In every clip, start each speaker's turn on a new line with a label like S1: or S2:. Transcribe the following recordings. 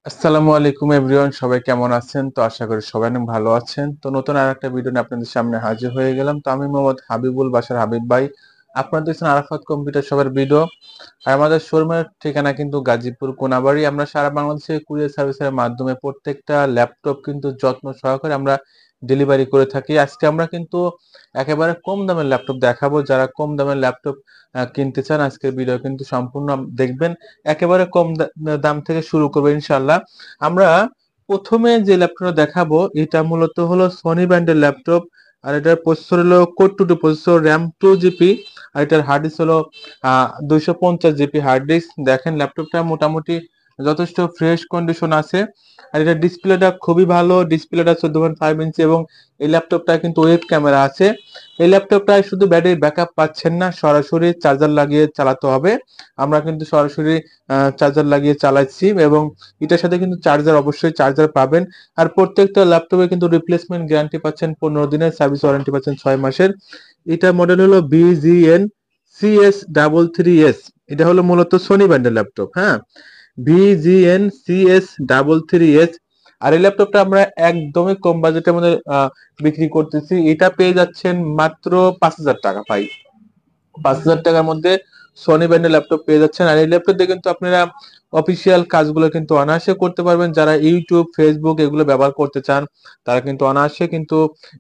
S1: আসসালামু আলাইকুম এভরিওয়ান, সবাই কেমন আছেন? তো আশা করি সবাই অনেক ভালো আছেন। তো নতুন আরেকটা ভিডিও নিয়ে আপনাদের সামনে হাজির হয়ে গেলাম। তো আমি মোহাম্মদ হাবিবুল বাশার হাবিব ভাই। আপনারা দেখছেন আরাফাত কম্পিউটার শপের ভিডিও। আর আমাদের শোরুমের ঠিকানা কিন্তু গাজীপুর কোনাবাড়ি। আমরা সারা বাংলাদেশে কুরিয়ার সার্ভিসের মাধ্যমে প্রত্যেকটা ল্যাপটপ কিন্তু যত্ন সহকারে আমরা ডেলিভারি করে থাকি। আজকে আমরা কিন্তু একেবারে কম দামের ল্যাপটপ দেখাবো। যারা কম দামের ল্যাপটপ কিনতে চান, আজকের ভিডিও কিন্তু সম্পূর্ণ দেখবেন। একেবারে কম দাম থেকে শুরু করবো ইনশাল্লাহ। আমরা প্রথমে যে ল্যাপটপটা দেখাবো এটা মূলত হলো সনি ব্র্যান্ডের ল্যাপটপ। আর এটার প্রসেসর হলো core two two processor, RAM 2 GB. আর এটার হার্ড ডিস্ক হলো 250 জিবি হার্ড ডিস্ক। দেখেন ল্যাপটপটা মোটামুটি যথেষ্ট ফ্রেশ কন্ডিশন আছে। আর এটার ডিসপ্লেটা খুবই ভালো, ডিসপ্লেটা 14.5 ইঞ্চি এবং এই ল্যাপটপটা কিন্তু ওয়েব ক্যামেরা আছে। এই ল্যাপটপটায় শুধু ব্যাটারি ব্যাকআপ পাচ্ছেন না, সরাসরি চার্জার লাগিয়ে চালাতে হবে। আমরা কিন্তু সরাসরি চার্জার লাগিয়ে চালাচ্ছি এবং এটার সাথে কিন্তু অবশ্যই চার্জার পাবেন। আর প্রত্যেকটা ল্যাপটপে কিন্তু রিপ্লেসমেন্ট গ্যারান্টি পাচ্ছেন 15 দিনের, সার্ভিস ওয়ারেন্টি পাচ্ছেন 6 মাসের। এটা মডেল হলো BGN CS333S। এটা হলো মূলত সোনি ব্র্যান্ডের ল্যাপটপ। হ্যাঁ, BGN CS333S। আর এই ল্যাপটপটা আমরা একদমই কম বাজেটের মধ্যে বিক্রি করতেছি। এটা পেয়ে যাচ্ছেন মাত্র 5,000 টাকা ভাই। 5,000 টাকার মধ্যে সনি ব্র্যান্ডের ল্যাপটপ পেয়ে যাচ্ছেন। আর এই ল্যাপটপ দিয়ে কিন্তু আপনারা অফিসিয়াল কাজগুলো কিন্তু অনায়াসে করতে পারবেন। যারা ইউটিউব, ফেসবুক এগুলো ব্যবহার করতে চান তারা কিন্তু অনায়াসে কিন্তু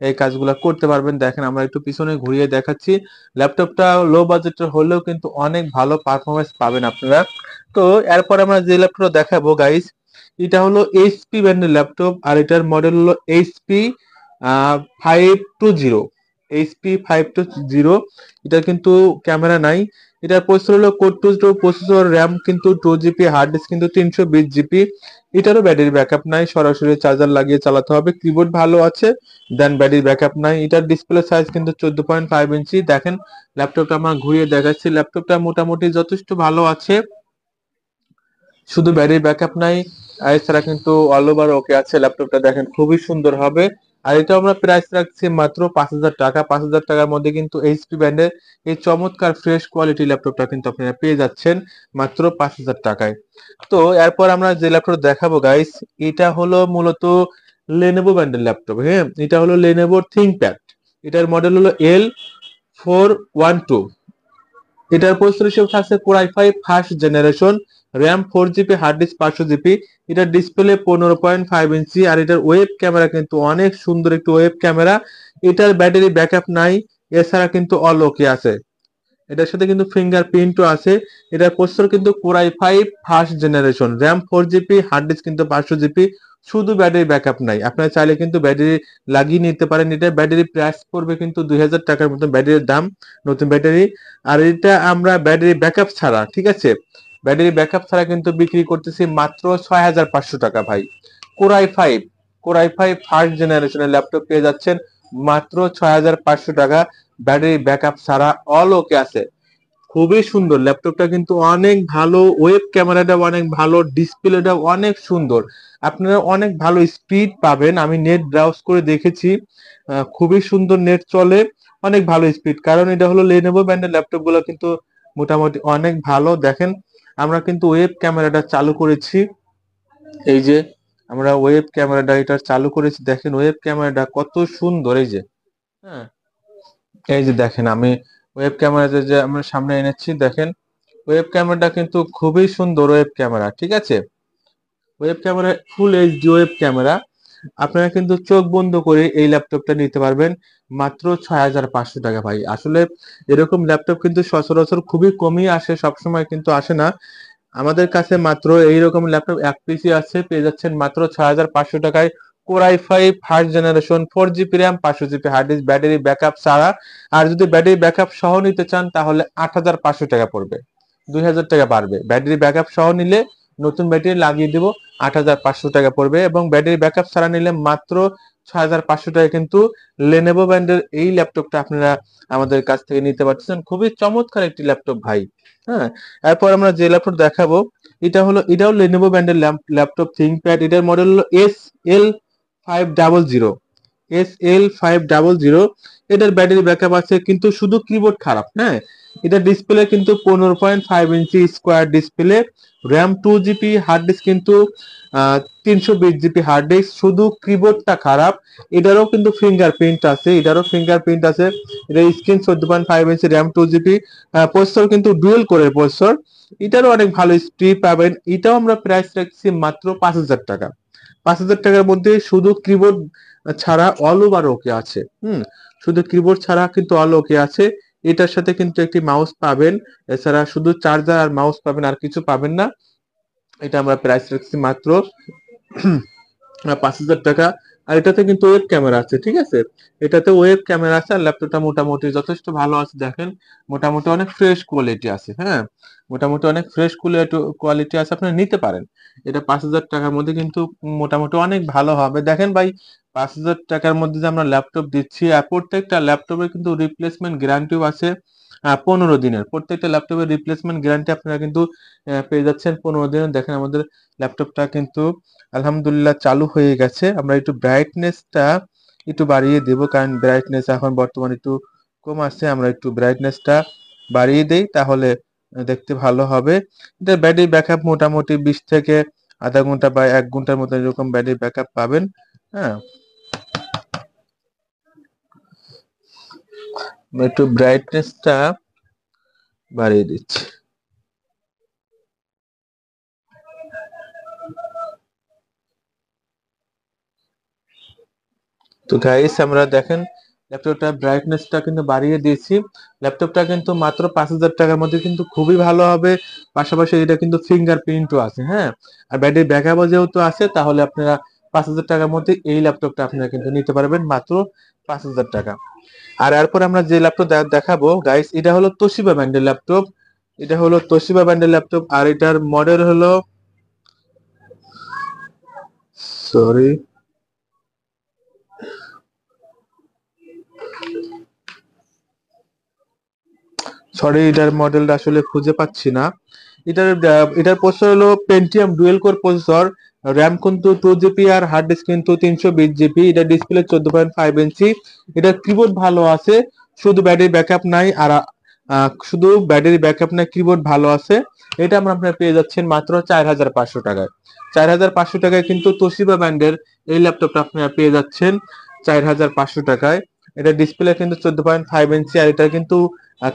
S1: এই কাজগুলো করতে পারবেন। দেখেন আমরা একটু পিছনে ঘুরিয়ে দেখাচ্ছি। ল্যাপটপটা লো বাজেটের হলেও কিন্তু অনেক ভালো পারফরমেন্স পাবেন আপনারা। তো এরপর আমরা যে ল্যাপটপটা দেখাবো গাইস, এটা হলো এইচপি ব্র্যান্ডের ল্যাপটপ। আর এটার মডেল হলো এইচপি 520। HP520। এটা কিন্তু ক্যামেরা নাই। এটার প্রসেসর হলো core two two processor, RAM কিন্তু 2 জিবি, হার্ড ডিস্ক কিন্তু 320 জিবি। এটারও ব্যাটারি ব্যাকআপ নাই, সরাসরি চার্জার লাগিয়ে চালাতে হবে। কিবোর্ড ভালো আছে, দেন ব্যাটারি ব্যাকআপ নাই। এটার ডিসপ্লে সাইজ কিন্তু 14.5 ইঞ্চি। দেখেন ল্যাপটপটা আমরা ঘুরিয়ে দেখাচ্ছি। ল্যাপটপটা মোটামুটি যথেষ্ট ভালো আছে, শুধু ব্যাটারি ব্যাকআপ নাই। আর এছাড়া কিন্তু অল ওভার ওকে আছে। ল্যাপটপটা দেখেন খুবই সুন্দর হবে। আর এটা আমরা প্রাইস রাখছি মাত্র 5,000 টাকা। 5,000 টাকার মধ্যে কিন্তু এইচপি ব্র্যান্ডের এই চমৎকার ফ্রেশ কোয়ালিটি ল্যাপটপটা কিন্তু আপনারা পেয়ে যাচ্ছেন মাত্র 5,000 টাকায়। তো এরপর আমরা যে ল্যাপটপ দেখাবো গাইস, এটা হলো মূলত লেনোভো ব্র্যান্ডের ল্যাপটপ। হ্যাঁ, এটা হলো লেনোভো থিংকপ্যাড। এটার মডেল হলো L412। এটার প্রসেসর হিসেবে থাকছে core i5 first generation, RAM 4 GB, hard disk 500 GB. এটার ডিসপ্লে 15.5 ইঞ্চি। আর এটার ওয়েব ক্যামেরা কিন্তু অনেক সুন্দর একটি ওয়েব ক্যামেরা। এটার ব্যাটারি ব্যাকআপ নাই, এছাড়া কিন্তু অল ওকে আছে। এটার সাথে কিন্তু ফিঙ্গারপ্রিন্টও আছে। এটার প্রসেসর কিন্তু core i5 first generation, RAM 4 GB, hard disk কিন্তু 500 জিবি। শুধু ব্যাটারি ব্যাকআপ নাই, আপনারা চাইলে কিন্তু ব্যাটারি লাগিয়ে নিতে পারেন। এটা ব্যাটারি প্রাইস পড়বে কিন্তু 2,000 টাকার মতো ব্যাটারির দাম, নতুন ব্যাটারি। আর এটা আমরা ব্যাটারি ব্যাকআপ ছাড়া, ঠিক আছে, ব্যাটারি ব্যাকআপ ছাড়া কিন্তু বিক্রি করতেছি মাত্র 6,500 টাকা ভাই। Core i5 core i5 first জেনারেশনের ল্যাপটপ পেয়ে যাচ্ছেন মাত্র 6,500 টাকা, ব্যাটারি ব্যাকআপ ছাড়া, অল ওকে আছে। খুবই সুন্দর ল্যাপটপটা, কিন্তু অনেক ভালো, ওয়েব ক্যামেরাটা অনেক ভালো, ডিসপ্লেটা অনেক সুন্দর। আপনারা অনেক ভালো স্পিড পাবেন, আমি নেট ব্রাউজ করে দেখেছি। খুবই সুন্দর নেট চলে, অনেক ভালো স্পিড। কারণ এটা হলো লেনোভো ব্র্যান্ডের ল্যাপটপ গুলো কিন্তু মোটামুটি অনেক ভালো। দেখেন আমরা কিন্তু ওয়েব ক্যামেরাটা চালু করেছি। এই যে আমরা ওয়েব ক্যামেরাটা এটা চালু করেছি, দেখেন ওয়েব ক্যামেরাটা কত সুন্দর। এই যে, হ্যাঁ, এই যে দেখেন আমি ওয়েব ক্যামেরাতে যে আমরা সামনে এনেছি, দেখেন ওয়েব ক্যামেরাটা কিন্তু খুবই সুন্দর ওয়েব ক্যামেরা, ঠিক আছে। Web camera full HD web camera. আপনারা কিন্তু চোখ বন্ধ করে এই ল্যাপটপটা নিতে পারবেন মাত্র 6,500 টাকা ভাই। আসলে এরকম ল্যাপটপ কিন্তু সচরাচর খুবই কমই আসে, সবসময় কিন্তু আসে না। আমাদের কাছে মাত্র এইরকম ল্যাপটপ এক পিসি আছে, পেয়ে যাচ্ছেন মাত্র 6,500 টাকায়। Core i5 first generation, 4 GB RAM, 500 GB hard disk, battery backup ছাড়া। আর যদি ব্যাটারি ব্যাকআপ সহ নিতে চান তাহলে 8,500 টাকা পড়বে, 2,000 টাকা বাড়বে। ব্যাটারি ব্যাকআপ সহ নিলে নতুন ব্যাটারি লাগিয়ে দিব, 8,500 টাকা পড়বে। এবং ব্যাটারি ব্যাকআপ ছাড়া নিলে মাত্র 6,500 টাকা কিন্তু লেনোভো ব্র্যান্ডের এই ল্যাপটপটা আপনারা আমাদের কাছ থেকে নিতে পারছেন। খুবই চমৎকার একটি ল্যাপটপ ভাই। হ্যাঁ, এরপর আমরা যে ল্যাপটপ দেখাবো এটাও লেনোভো ব্র্যান্ডের ল্যাপটপ থিংকপ্যাড। এটার মডেল হলো SL500। SL500। এটার ব্যাটারি ব্যাকআপ আছে, কিন্তু শুধু কিবোর্ড খারাপ। হ্যাঁ, এটা ডিসপ্লে কিন্তু 15.5 inch square display, RAM 2 GB, hard disk কিন্তু 320 জিবি হার্ড ডিস্ক, শুধু কিবোর্ডটা খারাপ। এটারও কিন্তু ফিঙ্গারপ্রিন্ট আছে, এটা screen 14.5 inch, RAM 2 GB, processor কিন্তু ডুয়েল কোরের প্রসেসর। এটারও অনেক ভালো স্পিড পাবেন। এটাও আমরা প্রাইস রাখছি মাত্র 5,000 টাকা। 5,000 টাকার মধ্যে শুধু কিবোর্ড ছাড়া অল ওভার ওকে আছে। শুধু কিবোর্ড ছাড়া কিন্তু অল ওকে আছে। এটার সাথে কিন্তু একটি মাউস পাবেন, এছাড়া শুধু চার্জার আর মাউস পাবেন, আর কিছু পাবেন না। এটা আমরা প্রাইস রাখছি মাত্র 5,000 টাকা। আর এটাতে কিন্তু ওয়েব ক্যামেরা আছে, ঠিক আছে। এটাতে ওয়েব ক্যামেরা আছে, আর ল্যাপটপটা মোটামুটি যথেষ্ট ভালো আছে। দেখেন, মোটামুটি অনেক ফ্রেশ কোয়ালিটি আছে। হ্যাঁ, মোটামুটি অনেক ফ্রেশ কোয়ালিটি আছে, আপনি নিতে পারেন। এটা 5,000 টাকার মধ্যে কিন্তু মোটামুটি অনেক ভালো হবে। দেখেন ভাই, 5,000 টাকার মধ্যে যে আমরা ল্যাপটপ দিচ্ছি, আর প্রত্যেকটা ল্যাপটপের কিন্তু রিপ্লেসমেন্ট গ্যারান্টিও আছে 15 দিনের। প্রত্যেকটা ল্যাপটপের রিপ্লেসমেন্ট গ্যারান্টি আপনারা কিন্তু পেয়ে যাচ্ছেন 15 দিনের। দেখেন আমাদের ল্যাপটপটা কিন্তু আলহামদুলিল্লাহ চালু হয়ে গেছে। আমরা একটু ব্রাইটনেসটা একটু বাড়িয়ে দেব, কারণ ব্রাইটনেস এখন বর্তমানে একটু কম আছে। আমরা একটু ব্রাইটনেসটা বাড়িয়ে দেই, তাহলে দেখতে ভালো হবে। এটা ব্যাটারি ব্যাকআপ মোটামুটি 20 থেকে আধা ঘন্টা বা 1 ঘন্টার মতো এরকম ব্যাটারি ব্যাকআপ পাবেন। হ্যাঁ, আমরা একটু ব্রাইটনেসটা বাড়িয়ে দিচ্ছি। তো গাইস, আমরা দেখেন ল্যাপটপটা ব্রাইটনেসটা কিন্তু বাড়িয়ে দিয়েছি। ল্যাপটপটা কিন্তু মাত্র 5,000 টাকার মধ্যে কিন্তু খুবই ভালো হবে। পাশাপাশি এটা কিন্তু ফিঙ্গারপ্রিন্টও আছে। হ্যাঁ, আর ব্যাটারি ব্যাকআপও যেহেতু আছে, তাহলে আপনারা 5,000 টাকার মধ্যে এই ল্যাপটপটা আপনারা কিন্তু নিতে পারবেন মাত্র 5,000 টাকা। আর এরপর আমরা যে ল্যাপটপ দেখাবো গাইস, এটা হলো তোশিবা ব্র্যান্ডের ল্যাপটপ। এটা হলো তোশিবা ব্র্যান্ডের ল্যাপটপ, আর এটার মডেল হলো, সরি, এটার মডেলটা আসলে খুঁজে পাচ্ছি না। এটার প্রসেসর হলো Pentium dual core processor, RAM কিন্তু 2 জিবি, আর হার্ড ডিস্ক কিন্তু 320 জিবি। এটা ডিসপ্লে 14.5 ইঞ্চি। এটার কিবোর্ড ভালো আছে, শুধু ব্যাটারি ব্যাকআপ নাই। আর কিবোর্ড ভালো আছে। এটা আমরা আপনার পেয়ে যাচ্ছেন মাত্র 4,500 টাকায়। 4,500 টাকায় কিন্তু তোশিবা ব্র্যান্ডের এই ল্যাপটপটা আপনারা পেয়ে যাচ্ছেন 4,500 টাকায়। এটা ডিসপ্লে কিন্তু 14.5 ইঞ্চি, আর এটা কিন্তু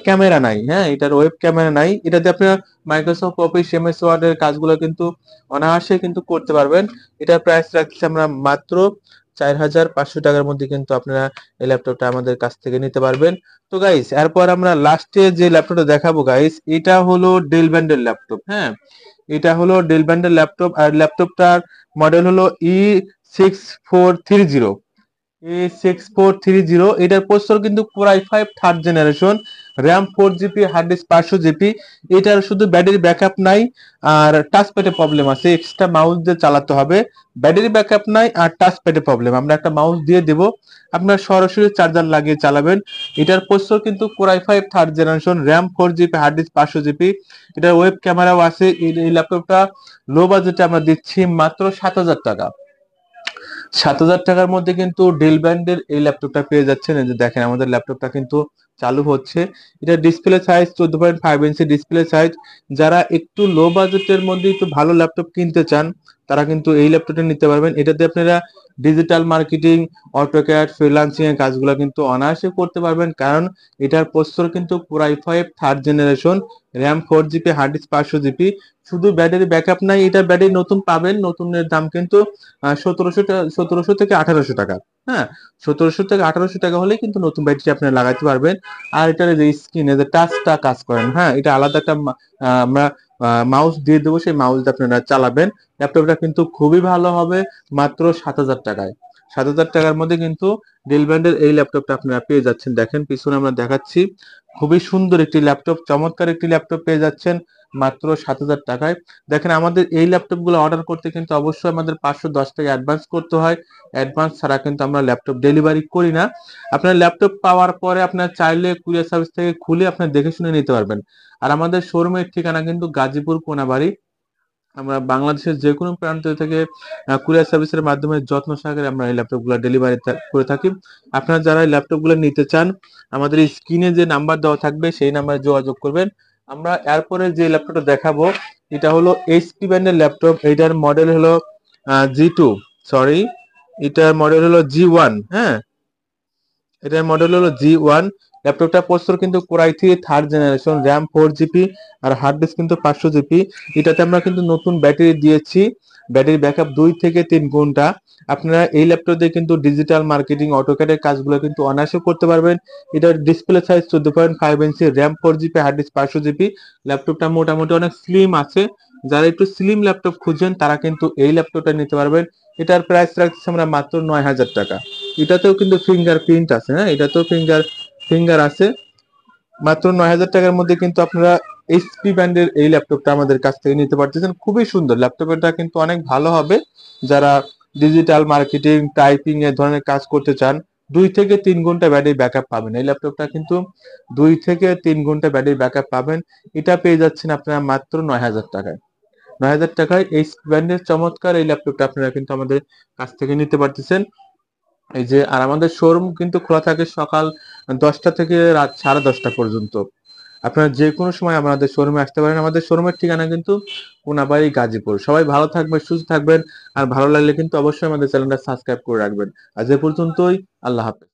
S1: ক্যামেরা নাই। হ্যাঁ, এটার ওয়েব ক্যামেরা নাই। এটাতে আপনার মাইক্রোসফট অফিস, এমএস ওয়ার্ড এর কাজগুলো কিন্তু অনায়াসে কিন্তু করতে পারবেন। এটার প্রাইস রাখছি আমরা মাত্র 4,500 টাকার মধ্যে কিন্তু আপনারা এই ল্যাপটপটা আমাদের কাছ থেকে নিতে পারবেন। তো গাইস, এরপর আমরা লাস্টে যে ল্যাপটপটা দেখাবো গাইস, এটা হলো ডেল ব্র্যান্ডের ল্যাপটপ। হ্যাঁ, এটা হলো ডেল ব্র্যান্ডের ল্যাপটপ, আর ল্যাপটপটার মডেল হলো E6430। A6430, এটার প্রসেসর কিন্তু core i5 third generation, RAM 4 GB, hard disk 500 GB. এটার শুধু ব্যাটারি ব্যাকআপ নাই, আর টাচ প্যাডে প্রবলেম আছে, এক্সট্রা মাউস দিয়ে চালাতে হবে। ব্যাটারি ব্যাকআপ নাই আর টাচ প্যাডে প্রবলেম, আমরা একটা মাউস দিয়ে দেব, আপনার সরাসরি চার্জার লাগিয়ে চালাবেন। এটার প্রসেসর কিন্তু core i5 third generation, RAM 4 GB, hard disk 500 GB. এটার ওয়েব ক্যামেরাও আছে। এই ল্যাপটপটা লো বাজেটে আমরা দিচ্ছি মাত্র 7,000 টাকা। 7,000 টাকার মধ্যে কিন্তু ডেল ব্র্যান্ডের এই ল্যাপটপটা পেয়ে যাচ্ছেন। এই যে দেখেন, আমাদের ল্যাপটপটা কিন্তু চালু হচ্ছে। এটা display size 14.5 inch display size. যারা একটু লো বাজেটের মধ্যে একটু ভালো ল্যাপটপ কিনতে চান, তারা কিন্তু এই ল্যাপটপটা নিতে পারবেন। এটাতে আপনারা ডিজিটাল মার্কেটিং, অটোক্যাড, ফ্রিল্যান্সিং এর কাজগুলো কিন্তু অনায়াসে করতে পারবেন, কারণ এটার প্রসেসর কিন্তু core i5 third generation, RAM 4 GB, hard disk 500 GB. শুধু ব্যাটারি ব্যাকআপ নাই। এটা ব্যাটারি নতুন পাবেন, নতুনের দাম কিন্তু 1700 থেকে 1800 টাকা। হ্যাঁ, 1700 থেকে 1800 টাকা হলে কিন্তু নতুন ব্যাটারি আপনি লাগাইতে পারবেন। আর এটার যে স্ক্রিনে যে টাচটা কাজ করেন, হ্যাঁ, এটা আলাদা একটা আমরা মাউস দিয়ে দেবো, সেই মাউস দিয়ে আপনারা চালাবেন। ল্যাপটপটা কিন্তু খুবই ভালো হবে মাত্র 7,000 টাকায়। 7,000 টাকার মধ্যে কিন্তু ডেল ব্র্যান্ডের এই ল্যাপটপটা আপনারা পেয়ে যাচ্ছেন। দেখেন পিছনে আমরা দেখাচ্ছি, খুবই সুন্দর একটি ল্যাপটপ, চমৎকার একটি ল্যাপটপ পেয়ে যাচ্ছেন মাত্র 7,000 টাকায়। দেখেন, আমাদের এই ল্যাপটপ গুলো অর্ডার করতে কিন্তু অবশ্যই আমাদের 510 টাকা অ্যাডভান্স করতে হয়। অ্যাডভান্স ছাড়া কিন্তু আমরা ল্যাপটপ ডেলিভারি করি না। আপনার ল্যাপটপ পাওয়ার পরে আপনার চাইলে কুরিয়ার সার্ভিস থেকে খুলে আপনার দেখে শুনে নিতে পারবেন। আর আমাদের শোরুমের ঠিকানা কিন্তু গাজীপুর কোনাবাড়ি। আমরা বাংলাদেশের যে কোনো প্রান্ত থেকে কুরিয়ার সার্ভিসের মাধ্যমে যত্ন সহকারে আমরা এই ল্যাপটপগুলো ডেলিভারি করে থাকি। আপনারা যারা এই ল্যাপটপগুলো নিতে চান, আমাদের স্ক্রিনে যে নাম্বার দেওয়া থাকবে সেই নাম্বারে যোগাযোগ করবেন। আমরা এরপরে যে ল্যাপটপটা দেখাবো এটা হলো এইচপি ব্র্যান্ডের ল্যাপটপ। এটার মডেল হলো জি2, সরি, এটার মডেল হলো জি1। হ্যাঁ, এটার মডেল হলো জি1। ল্যাপটপটা প্রসেসর কিন্তু core i3 third generation, RAM 4 GB আর হার্ড ডিস্ক কিন্তু 500 জিবি। এটাতে আমরা কিন্তু নতুন ব্যাটারি দিয়েছি, ব্যাটারি ব্যাকআপ 2 থেকে 3 ঘন্টা। আপনারা এই ল্যাপটপ দিয়ে কিন্তু ডিজিটাল মার্কেটিং, অটোক্যাডের কাজগুলো কিন্তু অনায়াসে করতে পারবেন। এটার display size 14.5 inch, RAM 4 GB, hard disk 500 GB. ল্যাপটপটা মোটামুটি অনেক স্লিম আছে। যারা একটু স্লিম ল্যাপটপ খুঁজছেন তারা কিন্তু এই ল্যাপটপটা নিতে পারবেন। এটার প্রাইস রাখছি আমরা মাত্র 9,000 টাকা। এটাতেও কিন্তু ফিঙ্গারপ্রিন্ট আছে, হ্যাঁ, এটাতেও ফিঙ্গার আছে। মাত্র 9,000 টাকার মধ্যে কিন্তু আপনারা এইচপি ব্র্যান্ডের এই ল্যাপটপটা আমাদের কাছ থেকে নিতে পারতেছেন। খুবই সুন্দর ল্যাপটপটা, কিন্তু অনেক ভালো হবে যারা ডিজিটাল মার্কেটিং, টাইপিং এর ধরনের কাজ করতে চান। 2 থেকে 3 ঘন্টা ব্যাটারি ব্যাকআপ পাবেন এই ল্যাপটপটা, কিন্তু 2 থেকে 3 ঘন্টা ব্যাটারি ব্যাকআপ পাবেন। এটা পেয়ে যাচ্ছেন আপনারা মাত্র 9,000 টাকায়। 9,000 টাকায় এই ব্র্যান্ডের চমৎকার এই ল্যাপটপটা আপনারা কিন্তু আমাদের কাছ থেকে নিতে পারতেছেন। এই যে, আর আমাদের শোরুম কিন্তু খোলা থাকে সকাল 10টা থেকে রাত 10:30 পর্যন্ত। আপনারা যে কোনো সময় আমাদের শোরুমে আসতে পারেন। আমাদের শোরুমের ঠিকানা কিন্তু কোনাবাড়ি, গাজীপুর। সবাই ভালো থাকবেন, সুস্থ থাকবেন। আর ভালো লাগলে কিন্তু অবশ্যই আমাদের চ্যানেলটা সাবস্ক্রাইব করে রাখবেন। আজ এ পর্যন্তই। আল্লাহ হাফেজ।